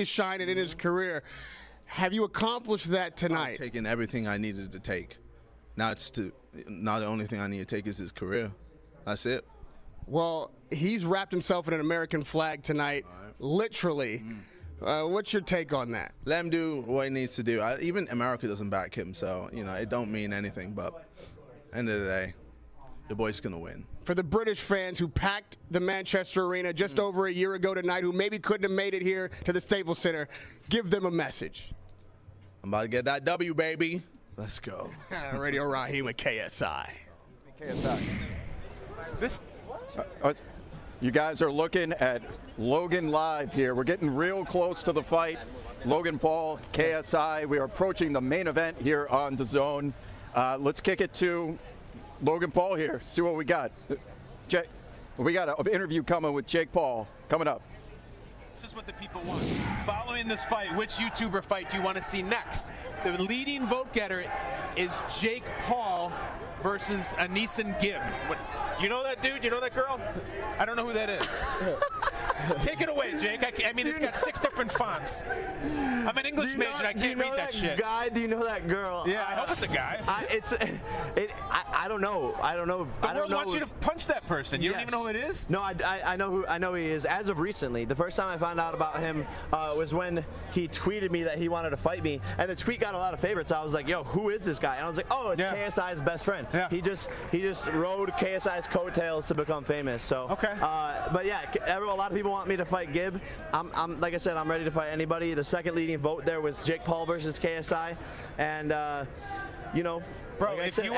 shining in his career. Have you accomplished that tonight? I've taken everything I needed to take. Now the only thing I need to take is his career. That's it. Well, he's wrapped himself in an American flag tonight, literally. What's your take on that? Let him do what he needs to do. Even America doesn't back him, so it don't mean anything. But end of the day, the boy's gonna win. For the British fans who packed the Manchester Arena just over a year ago tonight, who maybe couldn't have made it here to the Staples Center, give them a message. I'm about to get that W, baby. Let's go. Radio Rahim with KSI. You guys are looking at Logan live here. We're getting real close to the fight. Logan Paul, KSI. We are approaching the main event here on DAZN. Let's kick it to Logan Paul here. See what we got. We got an interview coming with Jake Paul coming up. This is what the people want. Following this fight, which YouTuber fight do you want to see next? The leading vote getter is Jake Paul versus Anisan Gibb. You know that dude? You know that girl? I don't know who that is. Take it away, Jake. I mean, it's got 6 different fonts. I'm an English major. I can't read that shit. Guy, do you know that girl? Yeah, I hope it's a guy. I don't know. I don't know. The world wants you to punch that person. You don't even know who it is? No, I know who he is. As of recently, the first time I found out about him was when he tweeted me that he wanted to fight me, and the tweet got a lot of favorites. I was like, "Yo, who is this guy?" And I was like, "Oh, it's KSI's best friend." Yeah. He just rode KSI's coattails to become famous. So okay. But yeah, a lot of people want me to fight Gibb. I'm like I said, I'm ready to fight anybody. The second leading vote there was Jake Paul versus KSI, and bro, like if you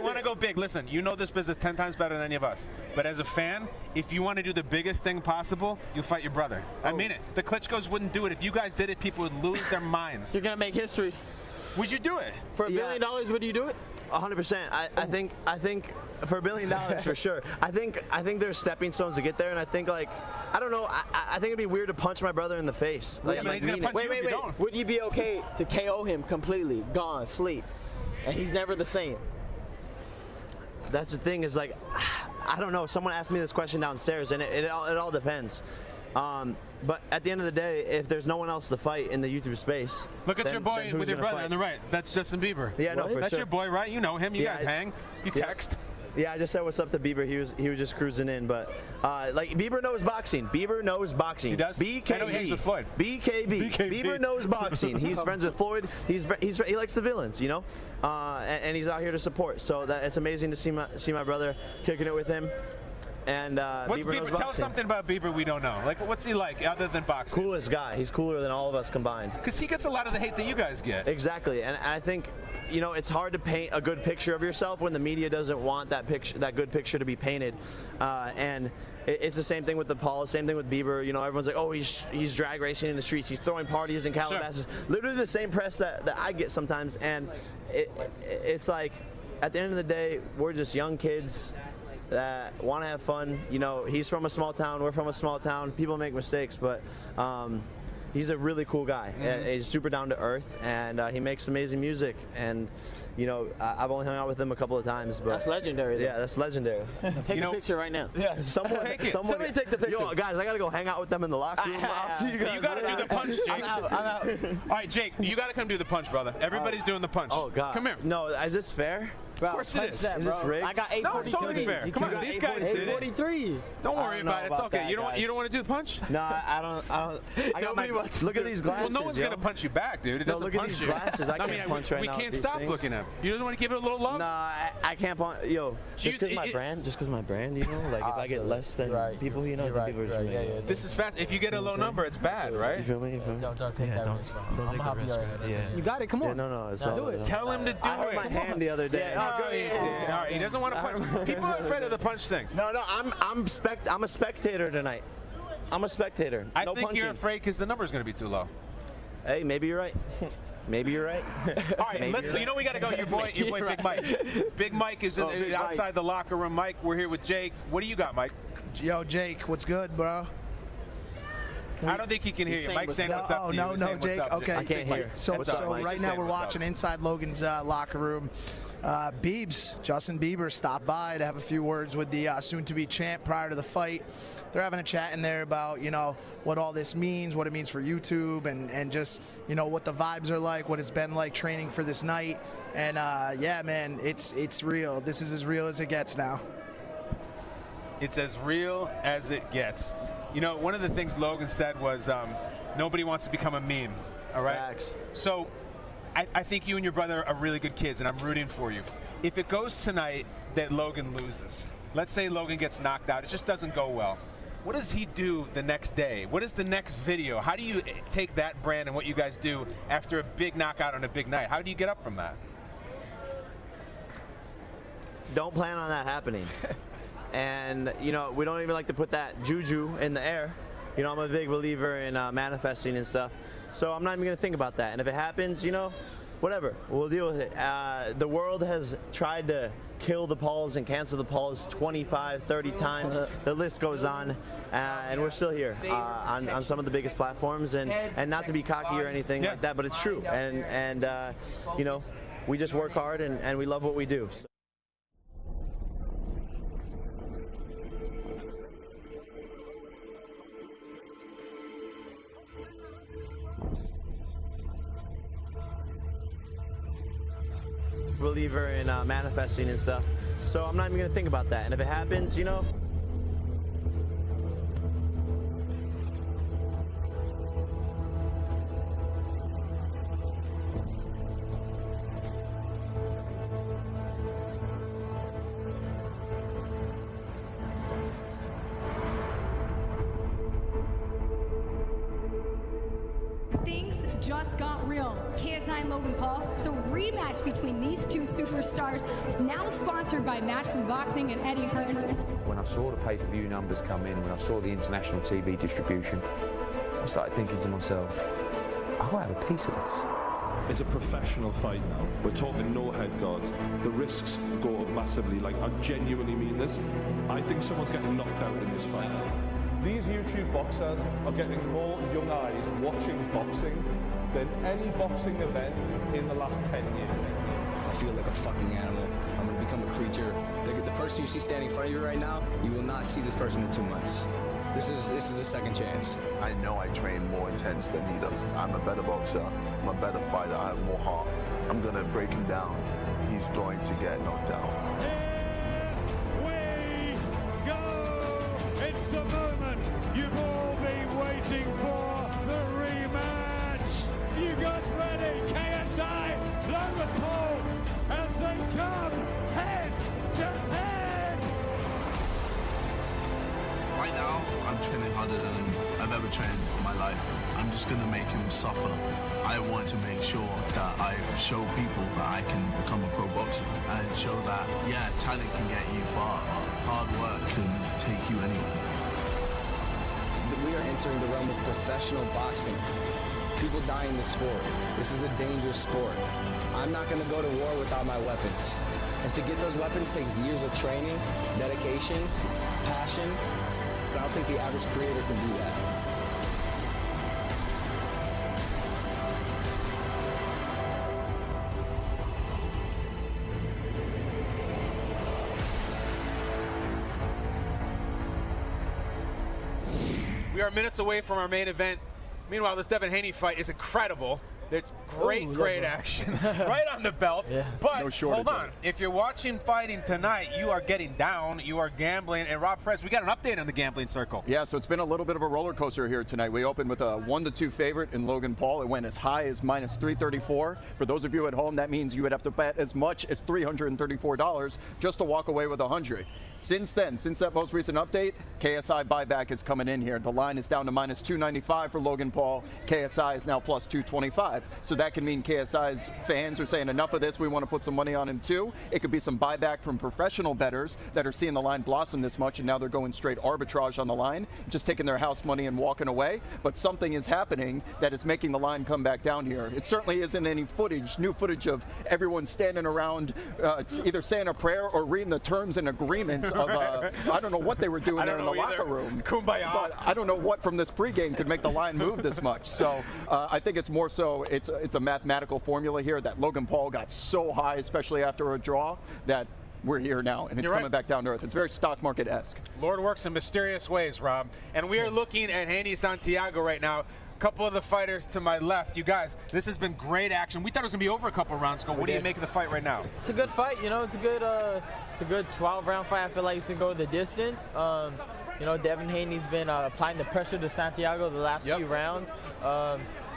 want to go big, listen, you know this business 10 times better than any of us. But as a fan, if you want to do the biggest thing possible, you fight your brother. I mean it. The Klitschko's wouldn't do it. If you guys did it, people would lose their minds. You're gonna make history. Would you do it? For $1 billion, would you do it? 100%. I think for $1 billion for sure. I think there's stepping stones to get there, and I think I don't know. I think it'd be weird to punch my brother in the face. He's gonna punch you if you don't. Would you be okay to KO him completely, gone, sleep, and he's never the same? That's the thing. Is I don't know. Someone asked me this question downstairs, and it all depends. But at the end of the day, if there's no one else to fight in the YouTube space, look at your boy with your brother on the right. That's Justin Bieber. Yeah, no, for That's sure. your boy, right? You know him. You guys hang. You text. Yeah, I just said what's up to Bieber. He was just cruising in, but Bieber knows boxing. Bieber knows boxing. He does. BKB. I know he hangs with Floyd. BKB. Bieber knows boxing. He's friends with Floyd. He likes the villains, and he's out here to support. So it's amazing to see my brother kicking it with him. And what's Bieber? Tell us something about Bieber we don't know. Like, what's he like other than boxing? Coolest guy. He's cooler than all of us combined. Because he gets a lot of the hate that you guys get. Exactly, and I think it's hard to paint a good picture of yourself when the media doesn't want that good picture to be painted, and it's the same thing with the Paul, same thing with Bieber. Everyone's like, oh, he's drag racing in the streets, he's throwing parties in Calabasas. Sure. Literally the same press that I get sometimes, and it's like, at the end of the day, we're just young kids that want to have fun. He's from a small town, we're from a small town. People make mistakes, but he's a really cool guy. He's super down to earth, and he makes amazing music. And I've only hung out with him a couple of times, but that's legendary. Yeah, that's legendary. Take a picture right now. Yeah, somebody take the picture. Yo, guys, I gotta go hang out with them in the locker room. I'll see you guys. You gotta do the punch, Jake. I'm out. All right, Jake, you gotta come do the punch, brother. Everybody's doing the punch. Oh God. Come here. No, is this fair? Bro, of course it is. Is this rigged? I got 843. No, it's totally fair. Come on, these guys did it. 843. Don't worry about it. It's okay. That, you don't want to do the punch? No, I don't. I got look at these glasses. Well, no one's gonna punch you back, dude. It doesn't look at punch these you. glasses. I can't punch right now. We can't stop looking at them. You don't want to give it a little love? No, I can't punch. Yo, just because my brand, like if I get less than people, then people are just yeah. This is fast. If you get a low number, it's bad, right? You feel me? Don't take that risk. Don't take the risk. Yeah. You got it. Come on. No, it's all do it. Tell him to do it. I hurt my hand the other day. All right, he doesn't want to punch. People are afraid of the punch thing. No, I'm a spectator tonight. I'm a spectator. I think you're afraid because the number's going to be too low. Hey, maybe you're right. Maybe you're right. All right, we got to go. Your boy, Big Mike. Big Mike is outside the locker room. Mike, we're here with Jake. What do you got, Mike? Yo, Jake, what's good, bro? I don't think he can hear you. Mike's saying what's up to you. No, Jake. Okay. I can't hear. So right now we're watching inside Logan's locker room. Justin Bieber stopped by to have a few words with the soon-to-be champ prior to the fight. they're having a chat in there about, you know, what all this means, what it means for YouTube, and just, you know, what the vibes are like, what it's been like training for this night. And yeah, man, it's real. This is as real as it gets now. It's as real as it gets. You know, one of the things Logan said was nobody wants to become a meme, all right? Facts. So I think you and your brother are really good kids, and I'm rooting for you. If it goes tonight that Logan loses, let's say Logan gets knocked out, it just doesn't go well. What does he do the next day? What is the next video? How do you take that brand and what you guys do after a big knockout on a big night? How do you get up from that? Don't plan on that happening. And, you know, we don't even like to put that juju in the air. You know, I'm a big believer in manifesting and stuff. So I'm not even going to think about that. And if it happens, you know, whatever, we'll deal with it. The world has tried to kill the Pauls and cancel the Pauls 25, 30 times. The list goes on. And we're still here on some of the biggest platforms. And not to be cocky or anything like that, but it's true. And you know, we just work hard and we love what we do. So. Believer in manifesting and stuff. So I'm not even going to think about that. And if it happens, you know, things just got real. KSI and Logan Paul, the rematch between these two superstars, now sponsored by Matchroom Boxing and Eddie Hearn. When I saw the pay-per-view numbers come in, when I saw the international TV distribution, I started thinking to myself, I'll have a piece of this. It's a professional fight now. We're talking no head guards. The risks go up massively. Like, I genuinely mean this. I think someone's getting knocked out in this fight. These YouTube boxers are getting more young eyes watching boxing than any boxing event in the last 10 years. I feel like a fucking animal. I'm gonna become a creature. The person you see standing in front of you right now, you will not see this person in 2 months. This is a second chance. I know I train more intense than he does. I'm a better boxer. I'm a better fighter. I have more heart. I'm gonna break him down. He's going to get knocked out. It's the moment you've all been waiting for, the rematch. You got ready, KSI, Logan Paul, as they come head to head. Right now, I'm training harder than I've ever trained in my life. I'm just going to make him suffer. I want to make sure that I show people that I can become a pro boxer and show that, yeah, talent can get you far, but hard work can take you anywhere. We are entering the realm of professional boxing. People die in this sport. This is a dangerous sport. I'm not going to go to war without my weapons. And to get those weapons takes years of training, dedication, passion. But I don't think the average creator can do that. We are minutes away from our main event. Meanwhile, this Devin Haney fight is incredible. There's great action right on the belt. Yeah. But no shortage hold on. If you're watching fighting tonight, you are getting down, you are gambling. And Rob Perez, we got an update on the gambling circle. Yeah, so it's been a little bit of a roller coaster here tonight. We opened with a 1-2 favorite in Logan Paul. It went as high as minus 334. For those of you at home, that means you would have to bet as much as $334 just to walk away with 100. Since then, since that most recent update, KSI buyback is coming in here. The line is down to minus 295 for Logan Paul. KSI is now plus 225. So that can mean KSI's fans are saying enough of this, we want to put some money on him too. It could be some buyback from professional bettors that are seeing the line blossom this much and now they're going straight arbitrage on the line, just taking their house money and walking away. But something is happening that is making the line come back down here. It certainly isn't any new footage of everyone standing around either saying a prayer or reading the terms and agreements of, I don't know what they were doing there in the locker room. Kumbaya. But I don't know what from this pregame could make the line move this much. So I think it's more so, it's a mathematical formula here that Logan Paul got so high, especially after a draw, that we're here now, and it's You're right. coming back down to earth. It's very stock market-esque. Lord works in mysterious ways, Rob. And we are looking at Andy Santiago right now. A couple of the fighters to my left. You guys, this has been great action. We thought it was going to be over a couple of rounds ago. What do you make of the fight right now? It's a good fight. You know, it's a good 12-round fight. I feel like it's going to go the distance. You know, Devin Haney's been applying the pressure to Santiago the last few rounds.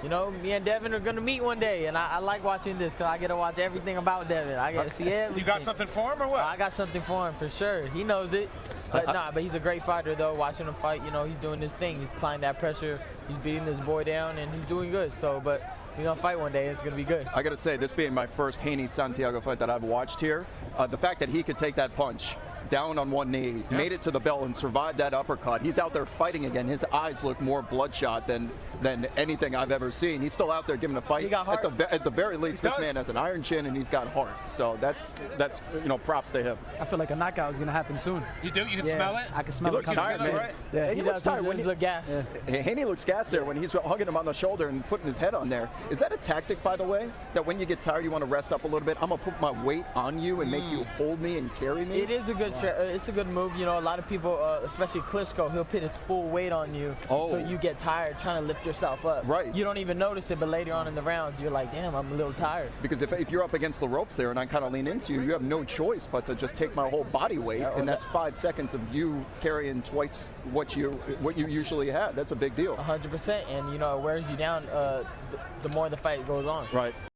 You know, me and Devin are going to meet one day, and I like watching this because I get to watch everything about Devin. I get to see everything. You got something for him or what? I got something for him for sure. He knows it. But but he's a great fighter, though. Watching him fight, you know, he's doing his thing. He's applying that pressure. He's beating this boy down, and he's doing good. So, but we're going to fight one day. It's going to be good. I got to say, this being my first Haney-Santiago fight that I've watched here, the fact that he could take that punch down on one knee, made it to the bell, and survived that uppercut. He's out there fighting again. His eyes look more bloodshot than anything I've ever seen. He's still out there giving a fight. He got heart. At the very least, this man has an iron chin and he's got heart. So that's you know, props to him. I feel like a knockout is going to happen soon. You do? You can smell it? I can smell He it. looks tired, man. Right? Yeah, he looks tired. He looks gas. Yeah. Haney looks gas there when he's hugging him on the shoulder and putting his head on there. Is that a tactic, by the way, that when you get tired, you want to rest up a little bit? I'm going to put my weight on you and make you hold me and carry me? It is a good it's a good move. You know, a lot of people, especially Klitschko, he'll put his full weight on you, so you get tired trying to lift yourself up. Right. You don't even notice it, but later on in the rounds, you're like, damn, I'm a little tired. Because if you're up against the ropes there and I kind of lean into you, you have no choice but to just take my whole body weight, and that's 5 seconds of you carrying twice what you usually have. That's a big deal. 100%, and you know, it wears you down the more the fight goes on. Right.